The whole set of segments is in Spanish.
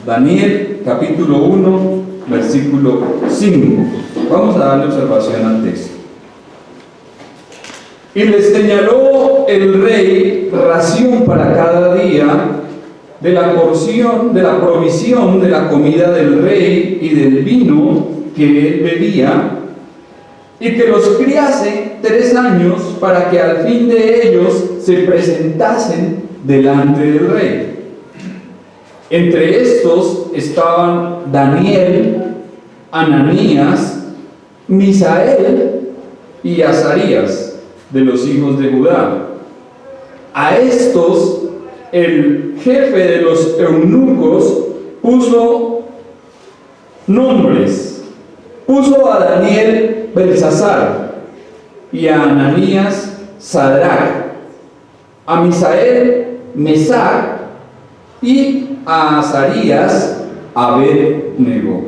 Daniel capítulo 1, versículo 5. Vamos a darle observación al texto. Y les señaló el rey ración para cada día de la porción, de la provisión de la comida del rey y del vino que él bebía, y que los criase 3 años para que al fin de ellos se presentasen delante del rey. Entre estos estaban Daniel, Ananías, Misael y Azarías, de los hijos de Judá. A estos el jefe de los eunucos puso nombres. Puso a Daniel Belsasar, y a Ananías Sadrach, a Misael Mesac, y a Azarías Abed-nego.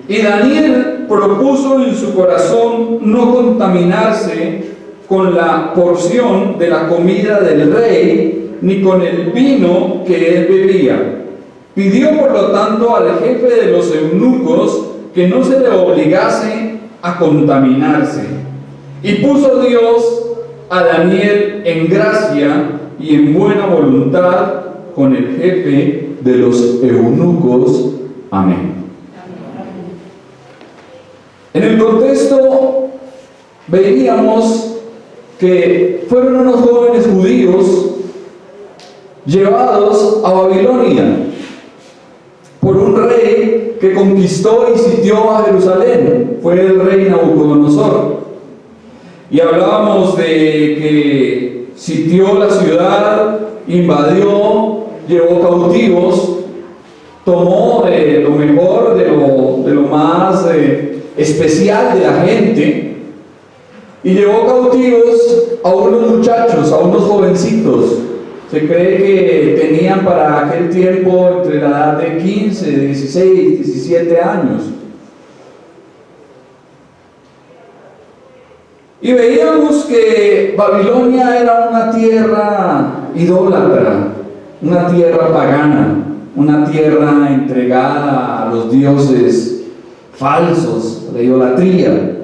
Y Daniel propuso en su corazón no contaminarse con la porción de la comida del rey, ni con el vino que él bebía. Pidió por lo tanto al jefe de los eunucos que no se le obligase a contaminarse. Y puso Dios a Daniel en gracia y en buena voluntad con el jefe de los eunucos. Amén. En el contexto veíamos que fueron unos jóvenes judíos llevados a Babilonia por un rey que conquistó y sitió a Jerusalén. Fue el rey Nabucodonosor. Y hablábamos de que sitió la ciudad, invadió, llevó cautivos, tomó lo mejor, de lo más especial de la gente, y llevó cautivos a unos muchachos, a unos jovencitos. Se cree que tenían para aquel tiempo entre la edad de 15, 16, 17 años. Y veíamos que Babilonia era una tierra idólatra, una tierra pagana, una tierra entregada a los dioses falsos, la idolatría.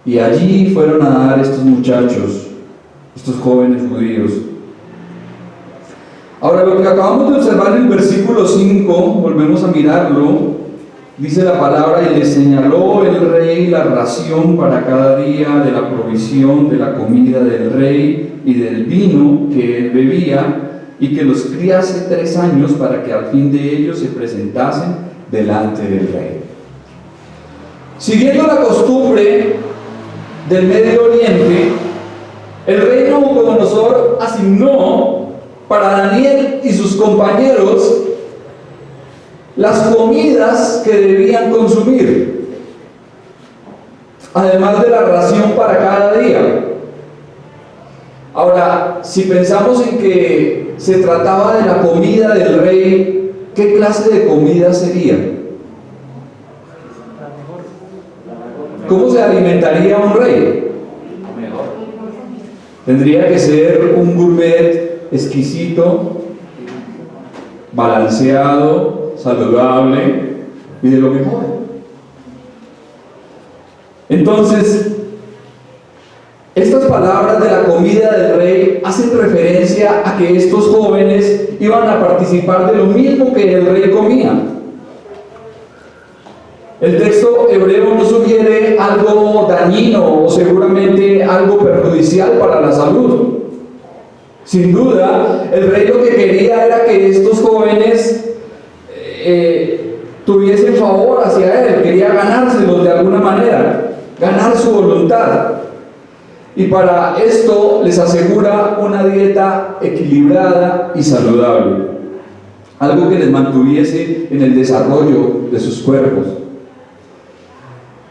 Y allí fueron a dar estos muchachos, estos jóvenes judíos. Ahora, lo que acabamos de observar en el versículo 5, volvemos a mirarlo. Dice la palabra: y le señaló el rey la ración para cada día de la provisión de la comida del rey y del vino que él bebía, y que los criase 3 años para que al fin de ellos se presentasen delante del rey. Siguiendo la costumbre del Medio Oriente, el rey Nabucodonosor asignó para Daniel y sus compañeros las comidas que debían consumir, además de la ración para cada día. Ahora, si pensamos en que se trataba de la comida del rey, ¿qué clase de comida sería? ¿Cómo se alimentaría un rey? Tendría que ser un gourmet exquisito, balanceado, saludable y de lo mejor. Entonces, estas palabras de la comida del rey hacen referencia a que estos jóvenes iban a participar de lo mismo que el rey comía. El texto hebreo no sugiere algo dañino o seguramente algo perjudicial para la salud. Sin duda, el rey lo que quería era que estos jóvenes tuviesen favor hacia él, quería ganárselos de alguna manera, ganar su voluntad. Y para esto les asegura una dieta equilibrada y saludable, algo que les mantuviese en el desarrollo de sus cuerpos.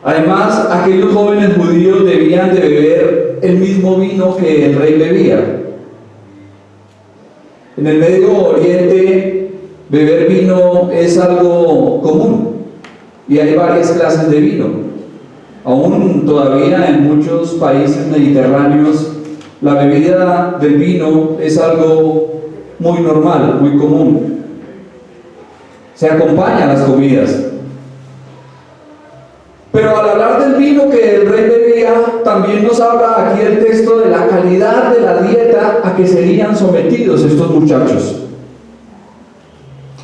Además, aquellos jóvenes judíos debían de beber el mismo vino que el rey bebía. En el Medio Oriente, beber vino es algo común y hay varias clases de vino. Aún todavía en muchos países mediterráneos, la bebida del vino es algo muy normal, muy común. Se acompaña a las comidas. Pero al hablar del vino que el rey bebía, también nos habla aquí el texto de la calidad de la dieta a que serían sometidos estos muchachos.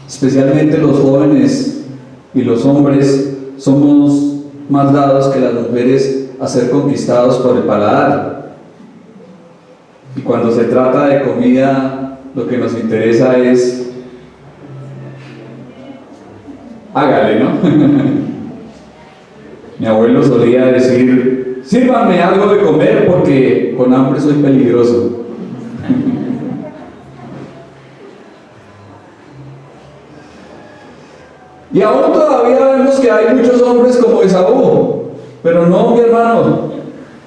Especialmente los jóvenes y los hombres somos más dados que las mujeres a ser conquistados por el paladar. Y cuando se trata de comida, lo que nos interesa es hágale, ¿no? Mi abuelo solía decir, sírvanme algo de comer porque con hambre soy peligroso. Y aún todavía vemos que hay muchos hombres como Esaú, pero no mi hermano,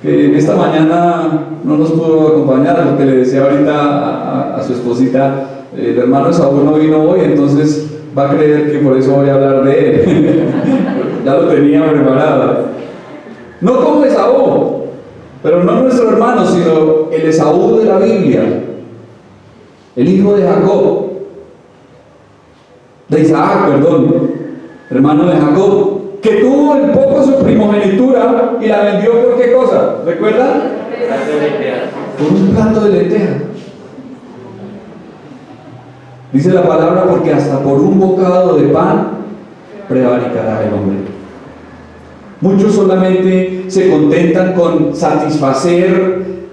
que esta mañana no nos pudo acompañar porque le decía ahorita a su esposita, el hermano Esaú no vino hoy, entonces va a creer que por eso voy a hablar de él. Ya lo tenía preparado. No como Esaú, pero no nuestro hermano, sino el Esaú de la Biblia, el hijo de Jacob, de Isaac, perdón, hermano de Jacob, que tuvo en poco su primogenitura y la vendió por qué cosa, ¿recuerdan? Por un plato de lenteja. Dice la palabra, porque hasta por un bocado de pan prevaricará el hombre. Muchos solamente se contentan con satisfacer,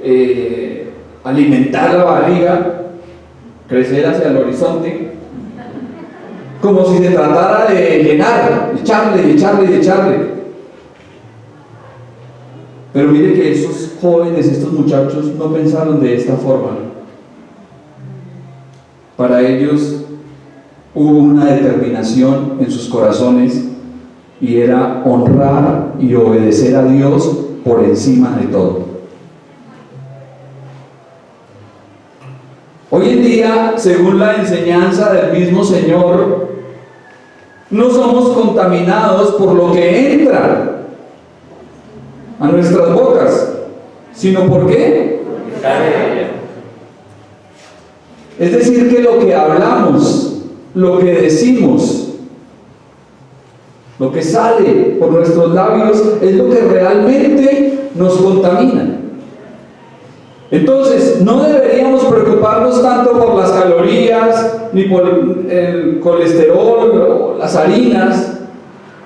alimentar la barriga, crecer hacia el horizonte, como si se tratara de llenar, echarle. Pero mire que esos jóvenes, estos muchachos, no pensaron de esta forma. Para ellos hubo una determinación en sus corazones y era honrar y obedecer a Dios por encima de todo. Hoy en día, según la enseñanza del mismo Señor, no somos contaminados por lo que entra a nuestras bocas, sino ¿por qué? Es decir, que lo que hablamos, lo que decimos, lo que sale por nuestros labios es lo que realmente nos contamina. Entonces, no deberíamos preocuparnos tanto por las calorías, ni por el colesterol o las harinas,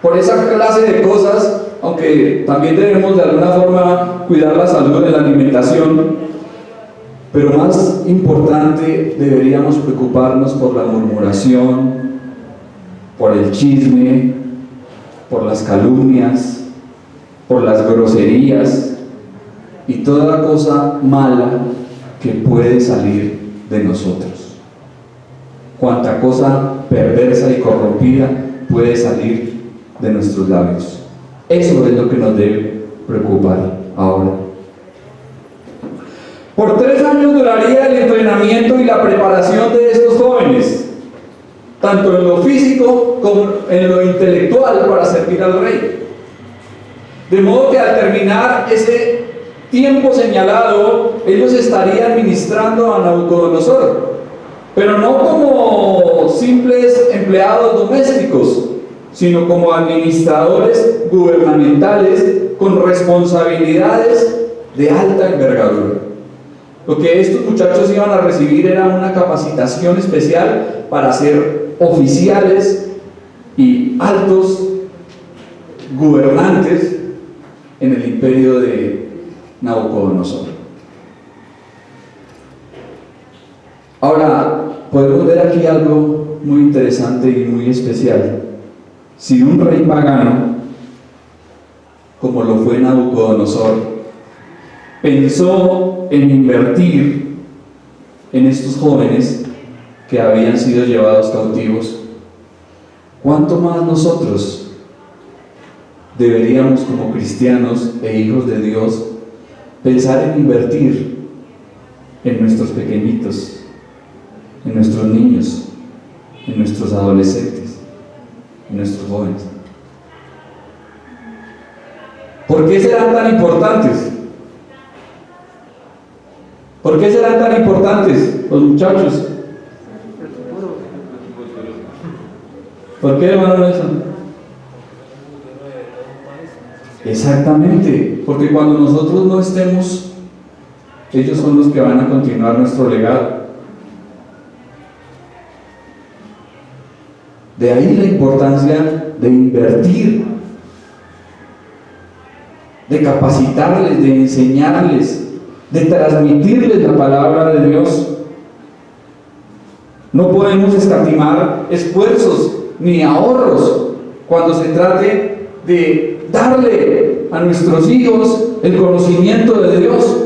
por esa clase de cosas, aunque también debemos de alguna forma cuidar la salud de la alimentación. Pero más importante, deberíamos preocuparnos por la murmuración, por el chisme, por las calumnias, por las groserías y toda cosa mala que puede salir de nosotros. Cuanta cosa perversa y corrompida puede salir de nuestros labios. Eso es lo que nos debe preocupar ahora. Por 3 años duraría el entrenamiento y la preparación de estos jóvenes, tanto en lo físico como en lo intelectual, para servir al rey. De modo que al terminar ese tiempo señalado, ellos estarían ministrando a Nabucodonosor, pero no como simples empleados domésticos, sino como administradores gubernamentales con responsabilidades de alta envergadura. Lo que estos muchachos iban a recibir era una capacitación especial para ser oficiales y altos gobernantes en el imperio de Nabucodonosor. Ahora, podemos ver aquí algo muy interesante y muy especial. Si un rey pagano, como lo fue Nabucodonosor, pensó en invertir en estos jóvenes que habían sido llevados cautivos, ¿cuánto más nosotros deberíamos, como cristianos e hijos de Dios, pensar en invertir en nuestros pequeñitos, en nuestros niños, en nuestros adolescentes, en nuestros jóvenes? ¿Por qué serán tan importantes? ¿Por qué serán tan importantes los muchachos? ¿Por qué, hermano Nelson? Exactamente, porque cuando nosotros no estemos, ellos son los que van a continuar nuestro legado. De ahí la importancia de invertir, de capacitarles, de enseñarles, de transmitirles la palabra de Dios. No podemos escatimar esfuerzos ni ahorros cuando se trate de darle a nuestros hijos el conocimiento de Dios.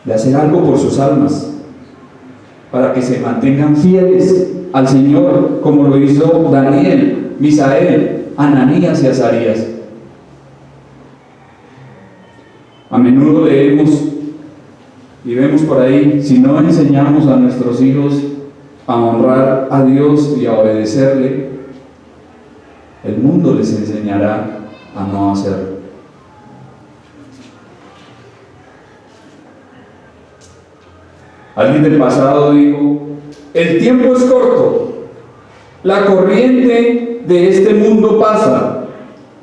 De hacer algo por sus almas, para que se mantengan fieles al Señor, como lo hizo Daniel, Misael, Ananías y Azarías. A menudo leemos y vemos por ahí, si no enseñamos a nuestros hijos a honrar a Dios y a obedecerle, el mundo les enseñará a no hacerlo. Alguien del pasado dijo: el tiempo es corto, la corriente de este mundo pasa.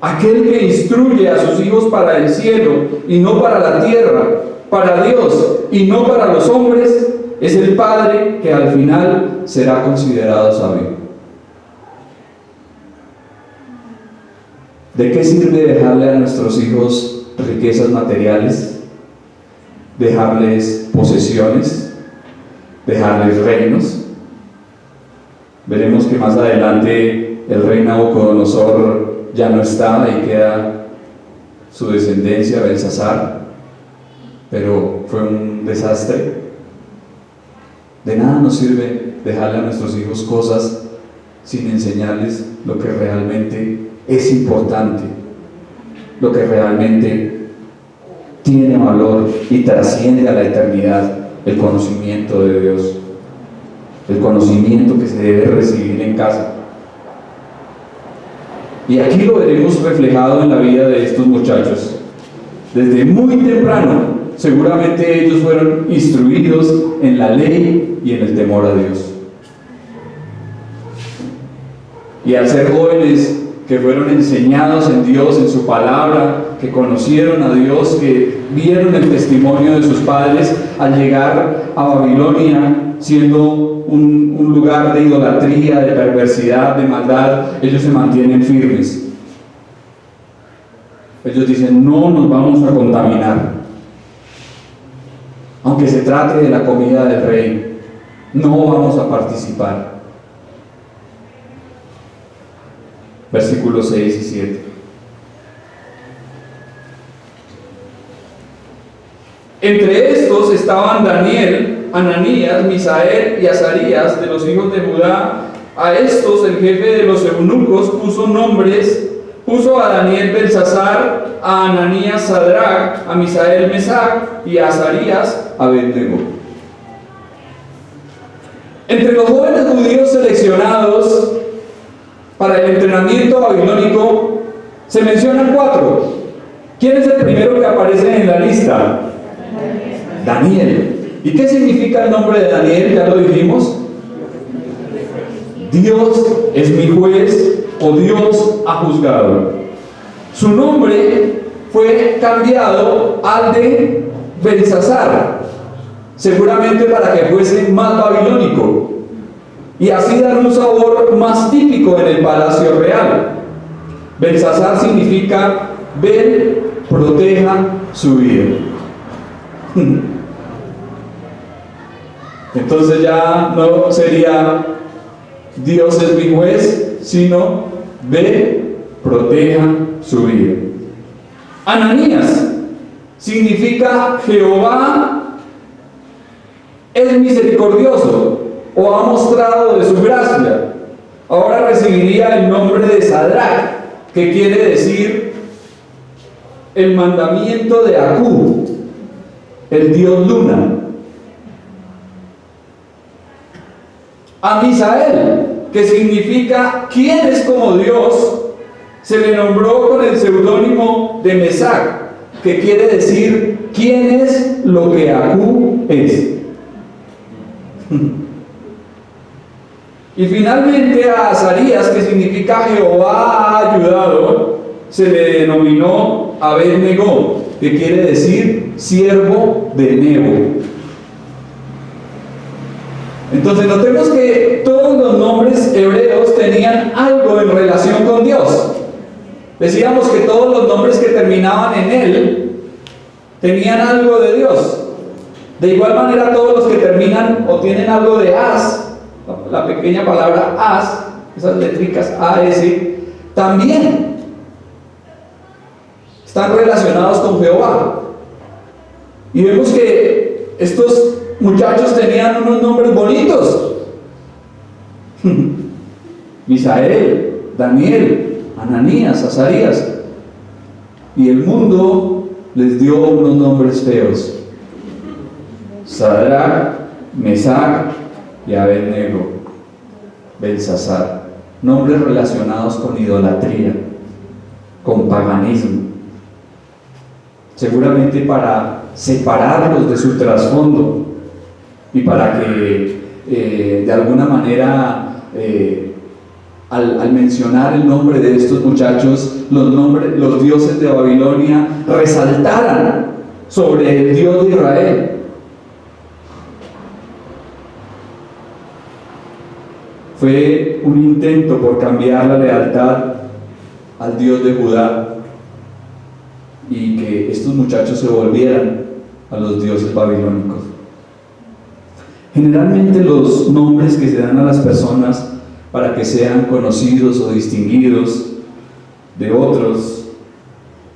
Aquel que instruye a sus hijos para el cielo y no para la tierra, para Dios y no para los hombres, es el padre que al final será considerado sabio. ¿De qué sirve dejarle a nuestros hijos riquezas materiales? ¿Dejarles posesiones? ¿Dejarles reinos? Veremos que más adelante el rey Nabucodonosor ya no está y queda su descendencia, Belsasar, pero fue un desastre. De nada nos sirve dejarle a nuestros hijos cosas sin enseñarles lo que realmente es importante, lo que realmente tiene valor y trasciende a la eternidad: el conocimiento de Dios, el conocimiento que se debe recibir en casa. Y aquí lo veremos reflejado en la vida de estos muchachos. Desde muy temprano, seguramente ellos fueron instruidos en la ley y en el temor a Dios. Y al ser jóvenes que fueron enseñados en Dios, en su palabra, que conocieron a Dios, que vieron el testimonio de sus padres al llegar a Babilonia, siendo un lugar de idolatría, de perversidad, de maldad, ellos se mantienen firmes. Ellos dicen: no nos vamos a contaminar, aunque se trate de la comida del rey, no vamos a participar. Versículos 6 y 7. Entre estos estaban Daniel, Ananías, Misael y Azarías, de los hijos de Judá. A estos el jefe de los eunucos puso a Daniel Belsasar, a Ananías Sadrac, a Misael Mesac y a Azarías Abednego. Entre los jóvenes judíos seleccionados para el entrenamiento babilónico se mencionan 4. ¿Quién es el primero que aparece en la lista? Daniel. ¿Y qué significa el nombre de Daniel? Ya lo dijimos. Dios es mi juez, o Dios ha juzgado. Su nombre fue cambiado al de Belsasar, seguramente para que fuese más babilónico y así dar un sabor más típico en el palacio real. Belsasar significa Bel, proteja su vida. Entonces ya no sería Dios es mi juez, sino Ve, proteja su vida. Ananías significa Jehová es misericordioso o ha mostrado de su gracia. Ahora recibiría el nombre de Sadrac, que quiere decir el mandamiento de Acú, el dios luna. A Misael, que significa ¿quién es como Dios?, se le nombró con el seudónimo de Mesac, que quiere decir ¿quién es lo que Acú es? Y finalmente a Azarías, que significa Jehová ha ayudado, se le denominó Abed-Negó, que quiere decir siervo de Nebo. Entonces notemos que todos los nombres hebreos tenían algo en relación con Dios. Decíamos que todos los nombres que terminaban en él tenían algo de Dios. De igual manera todos los que terminan o tienen algo de as, la pequeña palabra as, esas letricas AS, también están relacionados con Jehová. Y vemos que estos muchachos tenían unos nombres bonitos. Misael, Daniel, Ananías, Azarías. Y el mundo les dio unos nombres feos: Sadrach, Mesac y Abed-Nego, Belsasar. Nombres relacionados con idolatría, con paganismo, seguramente para separarlos de su trasfondo y para que de alguna manera al mencionar el nombre de estos muchachos, los dioses de Babilonia resaltaran sobre el Dios de Israel. Fue un intento por cambiar la lealtad al Dios de Judá y que estos muchachos se volvieran a los dioses babilónicos. Generalmente los nombres que se dan a las personas para que sean conocidos o distinguidos de otros,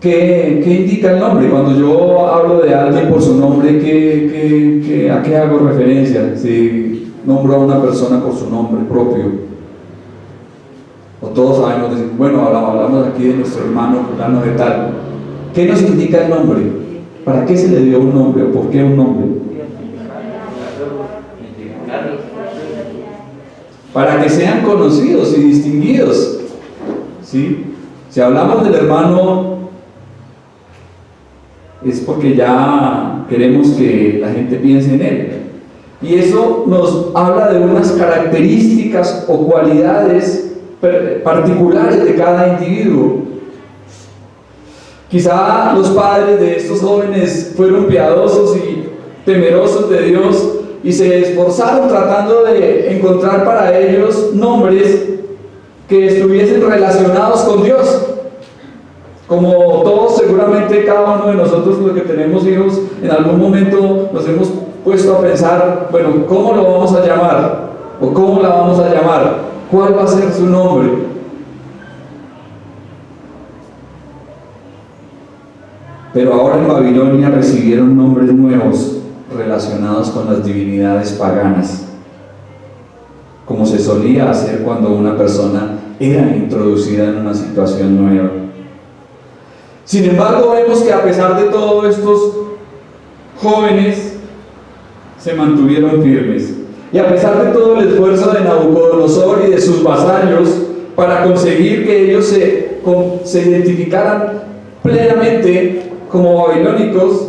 ¿qué indica el nombre? Cuando yo hablo de alguien por su nombre, ¿a qué hago referencia? Si nombro a una persona por su nombre propio, o todos sabemos decir, bueno, hablamos aquí de nuestro hermano fulano de tal. ¿Qué nos indica el nombre? ¿Para qué se le dio un nombre o por qué un nombre? Para que sean conocidos y distinguidos, ¿sí? Si hablamos del hermano, es porque ya queremos que la gente piense en él. Y eso nos habla de unas características o cualidades particulares de cada individuo. Quizá los padres de estos jóvenes fueron piadosos y temerosos de Dios y se esforzaron tratando de encontrar para ellos nombres que estuviesen relacionados con Dios. Como todos, seguramente cada uno de nosotros, los que tenemos hijos, en algún momento nos hemos puesto a pensar, bueno, ¿cómo lo vamos a llamar? ¿O cómo la vamos a llamar? ¿Cuál va a ser su nombre? Pero ahora en Babilonia recibieron nombres nuevos relacionados con las divinidades paganas, como se solía hacer cuando una persona era introducida en una situación nueva. Sin embargo, vemos que a pesar de todo, estos jóvenes se mantuvieron firmes. Y a pesar de todo el esfuerzo de Nabucodonosor y de sus vasallos para conseguir que ellos se identificaran plenamente como babilónicos,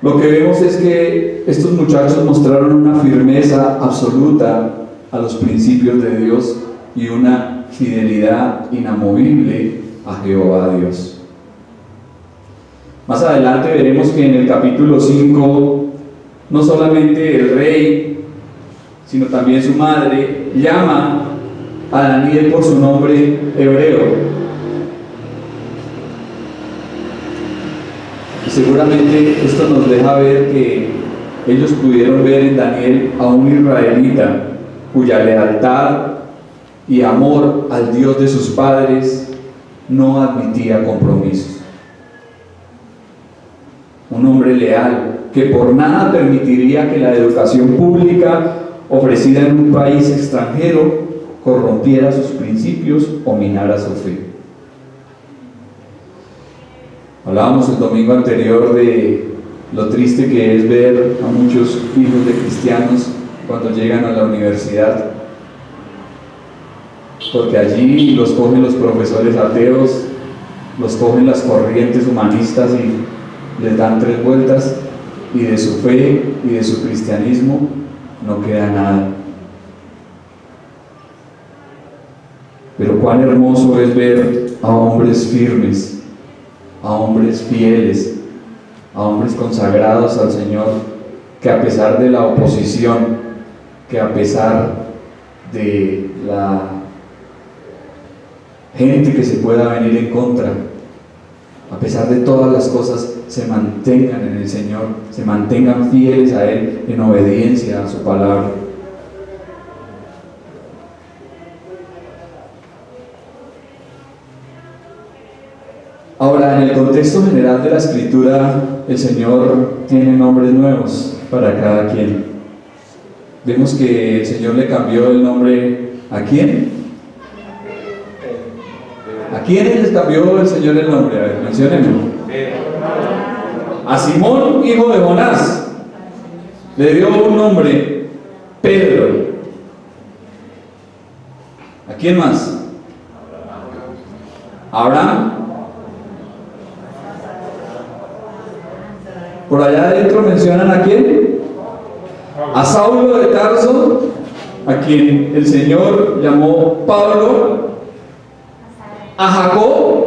lo que vemos es que estos muchachos mostraron una firmeza absoluta a los principios de Dios y una fidelidad inamovible a Jehová Dios. Más adelante veremos que en el capítulo 5 no solamente el rey, sino también su madre llama a Daniel por su nombre hebreo. Y seguramente esto nos deja ver que ellos pudieron ver en Daniel a un israelita cuya lealtad y amor al Dios de sus padres no admitía compromisos. Un hombre leal que por nada permitiría que la educación pública ofrecida en un país extranjero corrompiera sus principios o minara su fe. Hablábamos el domingo anterior de lo triste que es ver a muchos hijos de cristianos cuando llegan a la universidad, porque allí los cogen los profesores ateos, los cogen las corrientes humanistas y les dan 3 vueltas y de su fe y de su cristianismo no queda nada. Pero cuán hermoso es ver a hombres firmes, a hombres fieles, a hombres consagrados al Señor, que a pesar de la oposición, que a pesar de la gente que se pueda venir en contra, a pesar de todas las cosas, se mantengan en el Señor, se mantengan fieles a Él en obediencia a su palabra. Ahora, en el contexto general de la Escritura, el Señor tiene nombres nuevos para cada quien. Vemos que el Señor le cambió el nombre ¿a quién? ¿A quiénes les cambió el Señor el nombre? A ver, menciónenlo. A Simón, hijo de Jonás, le dio un nombre, Pedro. ¿A quién más? Abraham. Por allá adentro mencionan ¿a quién? A Saulo de Tarso, a quien el Señor llamó Pablo. A Jacob,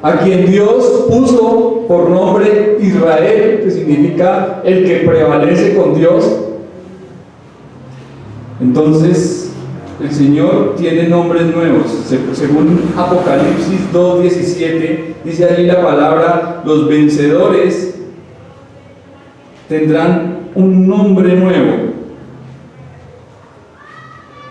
a quien Dios puso por nombre Israel, que significa el que prevalece con Dios. Entonces, el Señor tiene nombres nuevos. Según Apocalipsis 2:17, dice allí la palabra: los vencedores tendrán un nombre nuevo.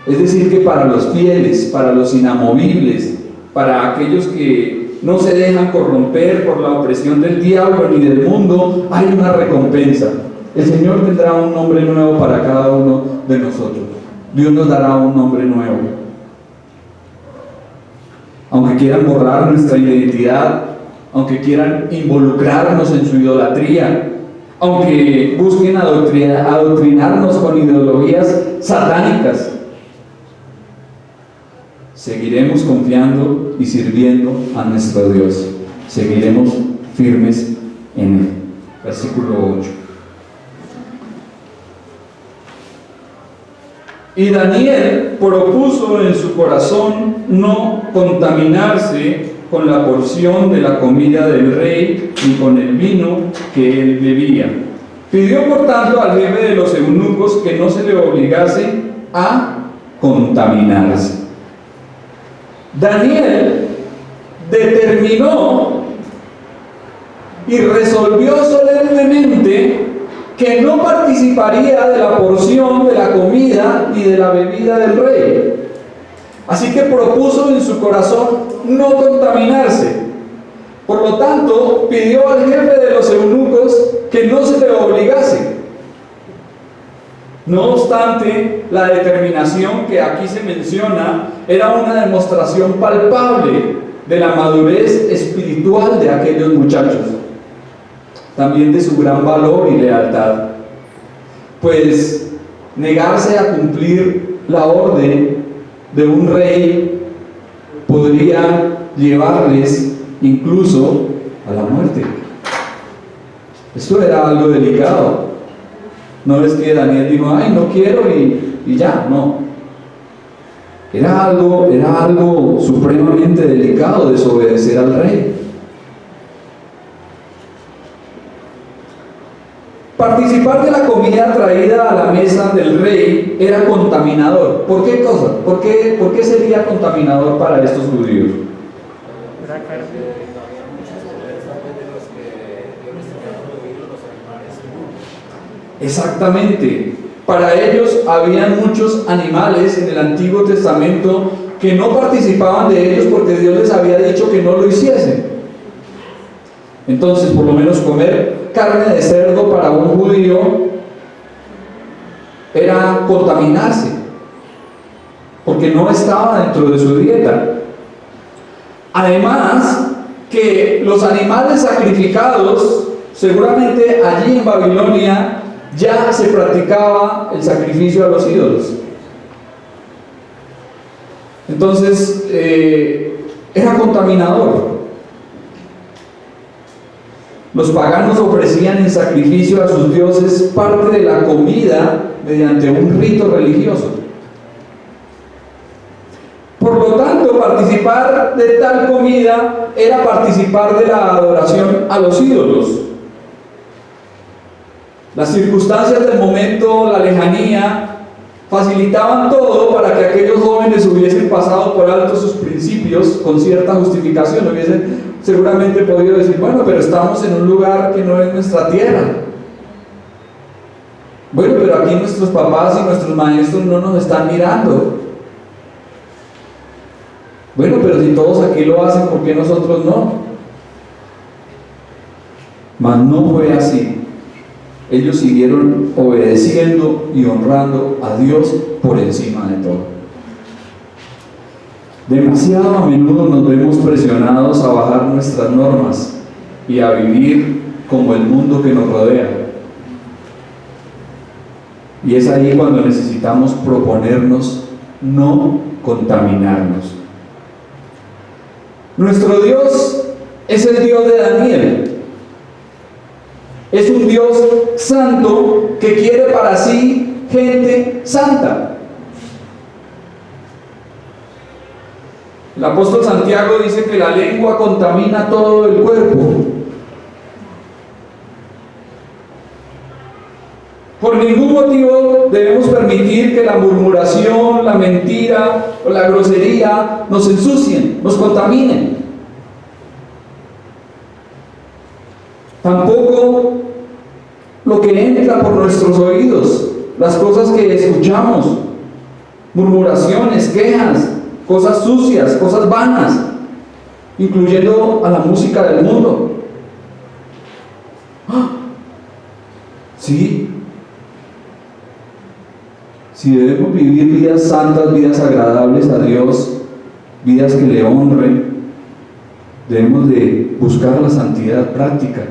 Es decir, que para los fieles, para los inamovibles, para aquellos que no se dejan corromper por la opresión del diablo ni del mundo, hay una recompensa. El Señor tendrá un nombre nuevo para cada uno de nosotros. Dios nos dará un nombre nuevo. Aunque quieran borrar nuestra identidad, aunque quieran involucrarnos en su idolatría, aunque busquen adoctrinarnos con ideologías satánicas, seguiremos confiando y sirviendo a nuestro Dios. Seguiremos firmes en Él. Versículo 8. Y Daniel propuso en su corazón no contaminarse con la porción de la comida del rey ni con el vino que él bebía. Pidió por tanto al jefe de los eunucos que no se le obligase a contaminarse. Daniel determinó y resolvió solemnemente que no participaría de la porción de la comida y de la bebida del rey. Así que propuso en su corazón no contaminarse. Por lo tanto, pidió al jefe de los eunucos que no se le obligase. No obstante, la determinación que aquí se menciona era una demostración palpable de la madurez espiritual de aquellos muchachos, también de su gran valor y lealtad, pues negarse a cumplir la orden de un rey podría llevarles incluso a la muerte. Esto era algo delicado. No es que Daniel dijo, ay, no quiero y ya, no. Era algo supremamente delicado desobedecer al rey. Participar de la comida traída a la mesa del rey era contaminador. ¿Por qué cosa? ¿Por qué sería contaminador para estos judíos? Exactamente. Para ellos habían muchos animales en el Antiguo Testamento que no participaban de ellos porque Dios les había dicho que no lo hiciesen. Entonces, por lo menos comer carne de cerdo para un judío era contaminarse, porque no estaba dentro de su dieta. Además, que los animales sacrificados, seguramente allí en Babilonia ya se practicaba el sacrificio a los ídolos. Entonces, era contaminador. Los paganos ofrecían en sacrificio a sus dioses parte de la comida mediante un rito religioso. Por lo tanto, participar de tal comida era participar de la adoración a los ídolos. Las circunstancias del momento, la lejanía, facilitaban todo para que aquellos jóvenes hubiesen pasado por alto sus principios con cierta justificación. Hubiesen seguramente podido decir, bueno, pero estamos en un lugar que no es nuestra tierra. Bueno, pero aquí nuestros papás y nuestros maestros no nos están mirando. Bueno, pero si todos aquí lo hacen, ¿por qué nosotros no? Mas no fue así. Ellos siguieron obedeciendo y honrando a Dios por encima de todo. Demasiado a menudo nos vemos presionados a bajar nuestras normas y a vivir como el mundo que nos rodea. Y es ahí cuando necesitamos proponernos no contaminarnos. Nuestro Dios es el Dios de Daniel. Es un Dios santo que quiere para sí gente santa. El apóstol Santiago dice que la lengua contamina todo el cuerpo. Por ningún motivo debemos permitir que la murmuración, la mentira o la grosería nos ensucien, nos contaminen. Tampoco lo que entra por nuestros oídos, las cosas que escuchamos, murmuraciones, quejas, cosas sucias, cosas vanas, incluyendo a la música del mundo. ¡Ah! Sí. Si debemos vivir vidas santas, vidas agradables a Dios, vidas que le honren, debemos de buscar la santidad práctica.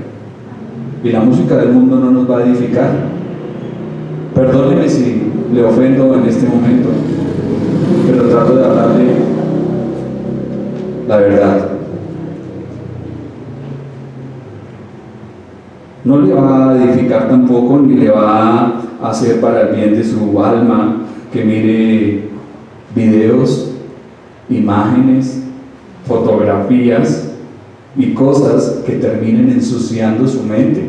Y la música del mundo no nos va a edificar. Perdóneme si le ofendo en este momento, pero trato de hablarle la verdad. No le va a edificar tampoco, ni le va a hacer para el bien de su alma que mire videos, imágenes, fotografías y cosas que terminen ensuciando su mente.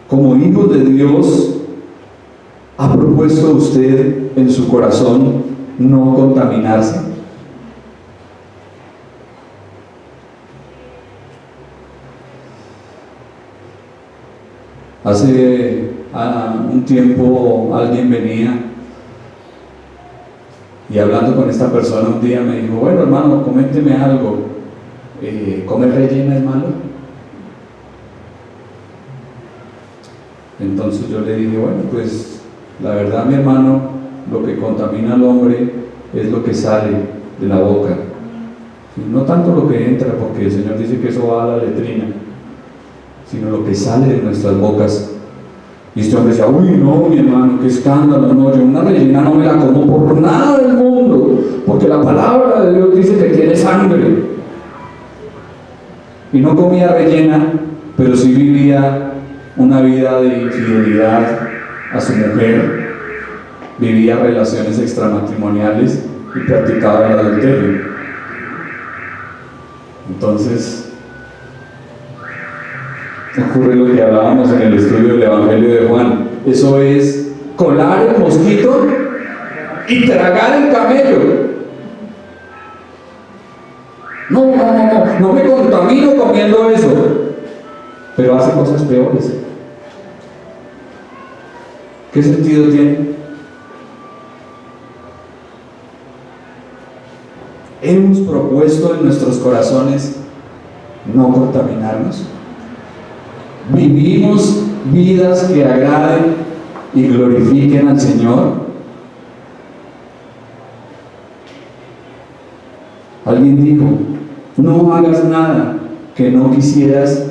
Como hijos de Dios, ¿ha propuesto usted en su corazón no contaminarse? Hace un tiempo alguien venía y hablando con esta persona un día me dijo, bueno hermano, coménteme algo, ¿comer rellena es malo? Entonces yo le dije, bueno, pues la verdad mi hermano, lo que contamina al hombre es lo que sale de la boca, no tanto lo que entra, porque el Señor dice que eso va a la letrina, sino lo que sale de nuestras bocas. Y este hombre decía, uy no mi hermano, qué escándalo, no, yo una rellena no me la como por nada del mundo, porque la palabra de Dios dice que tiene sangre. Y no comía rellena, pero sí vivía una vida de infidelidad a su mujer, vivía relaciones extramatrimoniales y practicaba el adulterio. Entonces ocurre lo que hablábamos en el estudio del Evangelio de Juan. Eso es colar el mosquito y tragar el camello. No me contamino comiendo eso, pero hace cosas peores. ¿Qué sentido tiene? Hemos propuesto en nuestros corazones no contaminarnos. ¿Vivimos vidas que agraden y glorifiquen al Señor? Alguien dijo, no hagas nada que no quisieras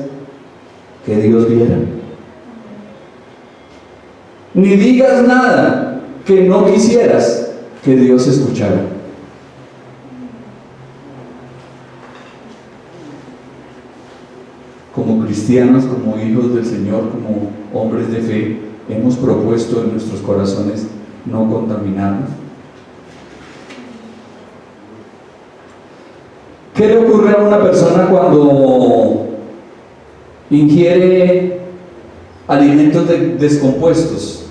que Dios viera. Ni digas nada que no quisieras que Dios escuchara. cristianos, como hijos del Señor, como hombres de fe, hemos propuesto en nuestros corazones no contaminarnos? ¿Qué le ocurre a una persona cuando ingiere alimentos descompuestos,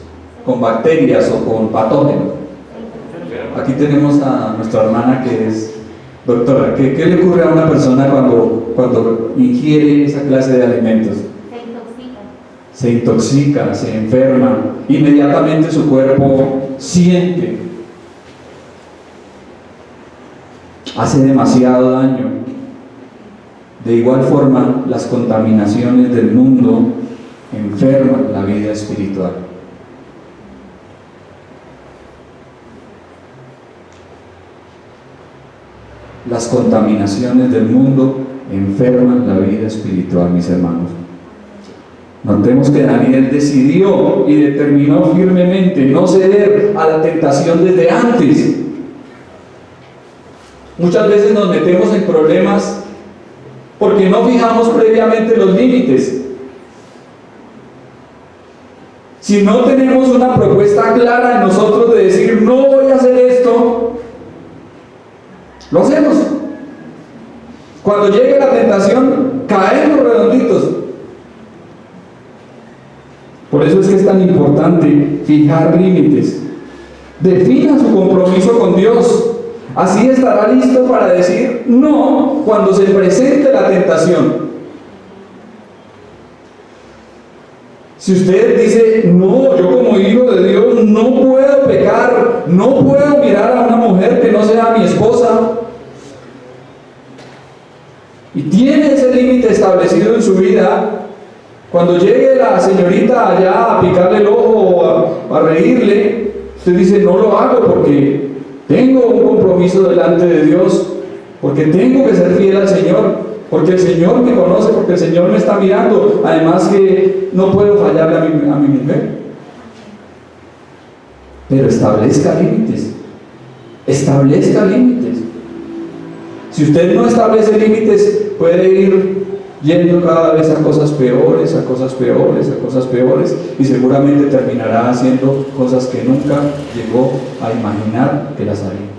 con bacterias o con patógenos? Aquí tenemos a nuestra hermana que es doctora. ¿Qué le ocurre a una persona cuando ingiere esa clase de alimentos? Se intoxica, se enferma, inmediatamente su cuerpo siente, hace demasiado daño. De igual forma, las contaminaciones del mundo enferman la vida espiritual. Las contaminaciones del mundo enferman la vida espiritual, mis hermanos. Notemos que Daniel decidió y determinó firmemente no ceder a la tentación desde antes. Muchas veces nos metemos en problemas porque no fijamos previamente los límites. Si no tenemos una propuesta clara en nosotros de decir no voy a hacer esto, lo hacemos. Cuando llegue la tentación, caemos redonditos. Por eso es que es tan importante fijar límites. Defina su compromiso con Dios. Así estará listo para decir no cuando se presente la tentación. Si usted dice, no, yo como hijo de Dios no puedo pecar, no puedo mirar a una mujer que no sea mi esposa, y tiene ese límite establecido en su vida, cuando llegue la señorita allá a picarle el ojo o a reírle, usted dice, no lo hago porque tengo un compromiso delante de Dios, porque tengo que ser fiel al Señor, porque el Señor me conoce, porque el Señor me está mirando. Además que no puedo fallarle a mi mujer. Pero establezca límites. Establezca límites. Si usted no establece límites, puede ir yendo cada vez a cosas peores, a cosas peores, a cosas peores, y seguramente terminará haciendo cosas que nunca llegó a imaginar que las haría.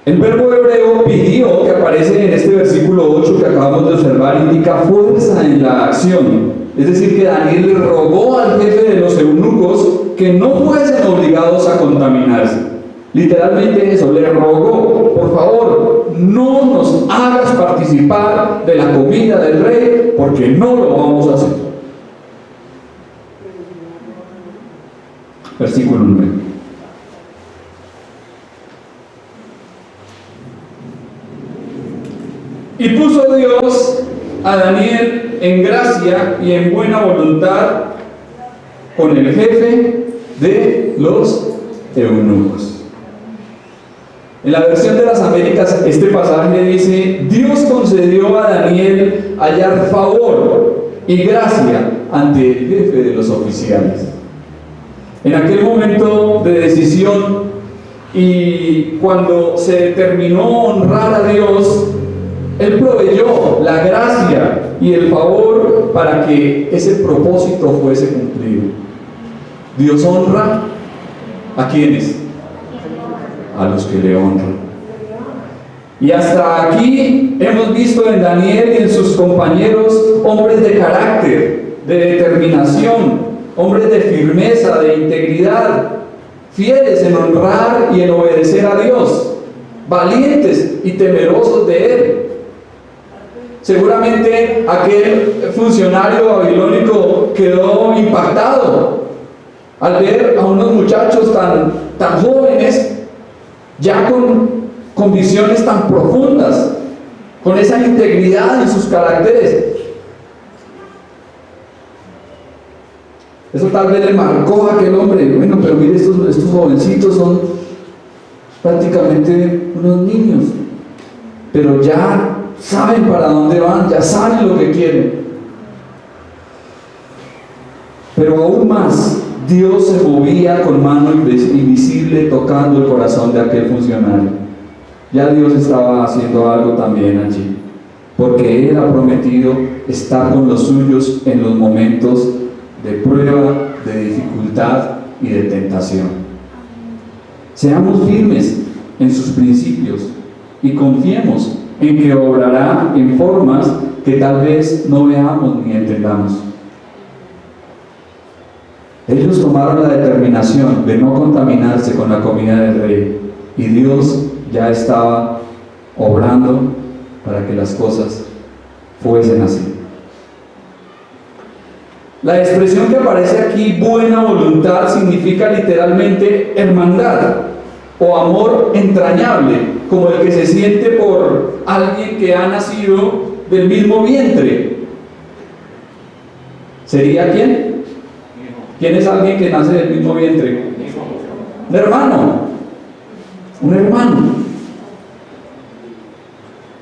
El verbo hebreo pidió, que aparece en este versículo 8 que acabamos de observar, indica fuerza en la acción. Es decir, que Daniel le rogó al jefe de los eunucos que no fuesen obligados a contaminarse. Literalmente eso, le rogó, por favor, no nos hagas participar de la comida del rey, porque no lo vamos a hacer. Versículo 9. Y puso Dios a Daniel en gracia y en buena voluntad con el jefe de los eunucos. En la versión de las Américas, este pasaje dice: Dios concedió a Daniel hallar favor y gracia ante el jefe de los oficiales. En aquel momento de decisión y cuando se determinó honrar a Dios, Él proveyó la gracia y el favor para que ese propósito fuese cumplido. Dios honra ¿a quiénes? A los que le honran. Y hasta aquí hemos visto en Daniel y en sus compañeros hombres de carácter, de determinación, hombres de firmeza, de integridad, fieles en honrar y en obedecer a Dios, valientes y temerosos de Él. Seguramente aquel funcionario babilónico quedó impactado al ver a unos muchachos tan jóvenes, ya con visiones tan profundas, con esa integridad en sus caracteres. Eso tal vez le marcó a aquel hombre. Bueno, pero mire, estos jovencitos son prácticamente unos niños, pero ya saben para dónde van, ya saben lo que quieren. Pero aún más, Dios se movía con mano invisible tocando el corazón de aquel funcionario. Ya Dios estaba haciendo algo también allí, porque Él ha prometido estar con los suyos en los momentos de prueba, de dificultad y de tentación. Seamos firmes en sus principios y confiemos en que obrará en formas que tal vez no veamos ni entendamos. Ellos tomaron la determinación de no contaminarse con la comida del rey, y Dios ya estaba obrando para que las cosas fuesen así. La expresión que aparece aquí, buena voluntad, significa literalmente hermandad o amor entrañable, como el que se siente por alguien que ha nacido del mismo vientre. ¿Sería quién? ¿Quién es alguien que nace del mismo vientre? Un hermano. Un hermano.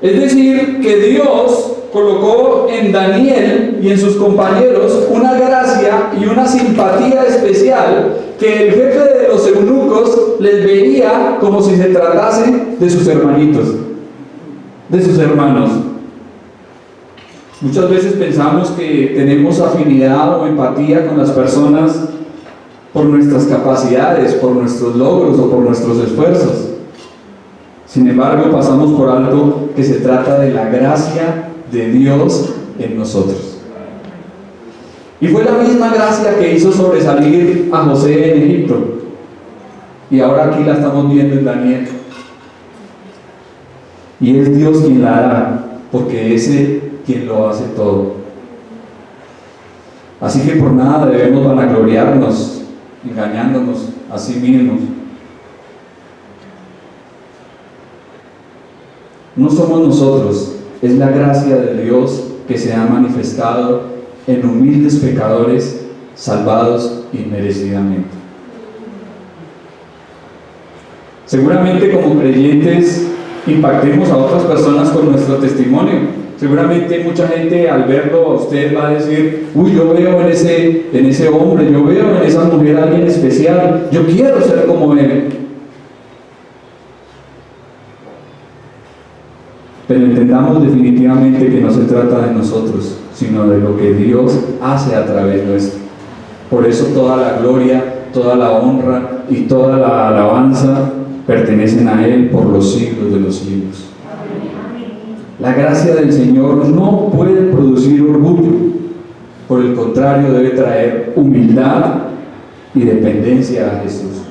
Es decir, que Dios colocó en Daniel y en sus compañeros una gracia y una simpatía especial que el jefe de los eunucos les veía como si se tratase de sus hermanitos, de sus hermanos. Muchas veces pensamos que tenemos afinidad o empatía con las personas por nuestras capacidades, por nuestros logros o por nuestros esfuerzos. Sin embargo, pasamos por alto que se trata de la gracia de Dios en nosotros. Y fue la misma gracia que hizo sobresalir a José en Egipto. Y ahora aquí la estamos viendo en Daniel. Y es Dios quien la da, porque es Él quien lo hace todo. Así que por nada debemos vanagloriarnos, engañándonos a sí mismos. No somos nosotros, es la gracia de Dios que se ha manifestado en humildes pecadores salvados inmerecidamente. Seguramente como creyentes impactemos a otras personas con nuestro testimonio. Seguramente mucha gente al verlo a usted va a decir: uy, yo veo en ese hombre, yo veo en esa mujer a alguien especial, yo quiero ser como él. Pero entendamos definitivamente que no se trata de nosotros, sino de lo que Dios hace a través nuestro. Por eso toda la gloria, toda la honra y toda la alabanza pertenecen a Él por los siglos de los siglos. La gracia del Señor no puede producir orgullo, por el contrario debe traer humildad y dependencia a Jesús.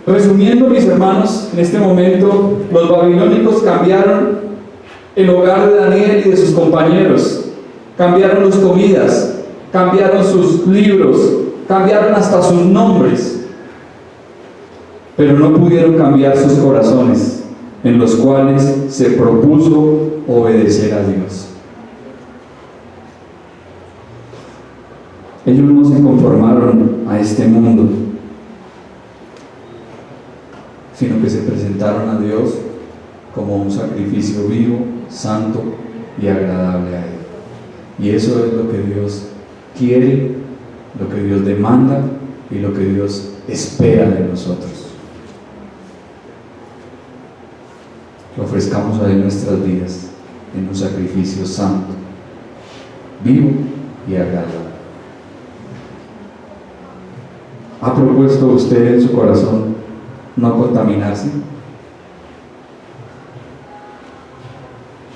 Resumiendo, mis hermanos, en este momento los babilónicos cambiaron el hogar de Daniel y de sus compañeros, cambiaron sus comidas, cambiaron sus libros, cambiaron hasta sus nombres, pero no pudieron cambiar sus corazones, en los cuales se propuso obedecer a Dios. Ellos no se conformaron a este mundo, sino que se presentaron a Dios como un sacrificio vivo, santo y agradable a Él. Y eso es lo que Dios quiere, lo que Dios demanda y lo que Dios espera de nosotros. Que ofrezcamos a Él nuestras vidas en un sacrificio santo, vivo y agradable. ¿Ha propuesto usted en su corazón no contaminarse?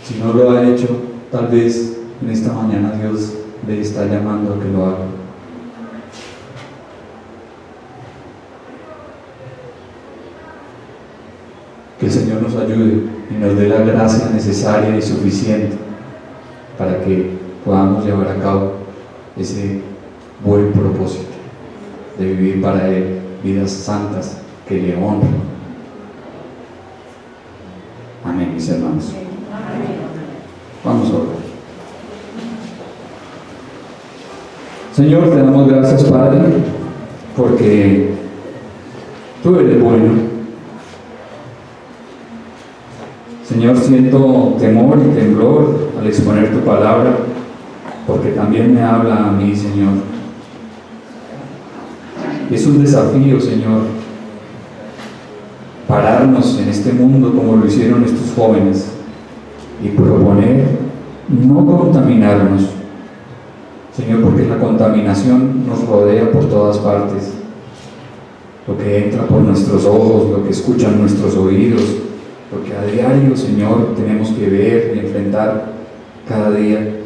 Si no lo ha hecho, tal vez en esta mañana Dios le está llamando a que lo haga. Que el Señor nos ayude y nos dé la gracia necesaria y suficiente para que podamos llevar a cabo ese buen propósito de vivir para Él vidas santas que le honren. Amén, mis hermanos. Vamos a orar. Señor, te damos gracias, Padre, porque tú eres bueno. Señor, siento temor y temblor al exponer tu palabra, porque también me habla a mí, Señor. Es un desafío, Señor, pararnos en este mundo como lo hicieron estos jóvenes y proponer no contaminarnos, Señor, porque la contaminación nos rodea por todas partes. Lo que entra por nuestros ojos, lo que escuchan nuestros oídos, lo que a diario, Señor, tenemos que ver y enfrentar cada día.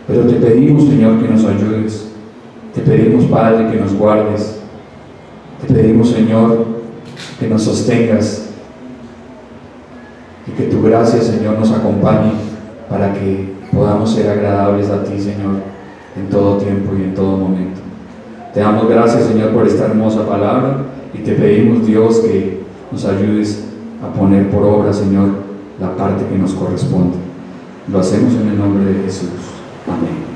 Pero te pedimos, Señor, que nos ayudes. Te pedimos, Padre, que nos guardes. Te pedimos, Señor, que nos sostengas y que tu gracia, Señor, nos acompañe para que podamos ser agradables a ti, Señor, en todo tiempo y en todo momento. Te damos gracias, Señor, por esta hermosa palabra y te pedimos, Dios, que nos ayudes a poner por obra, Señor, la parte que nos corresponde. Lo hacemos en el nombre de Jesús. Amén.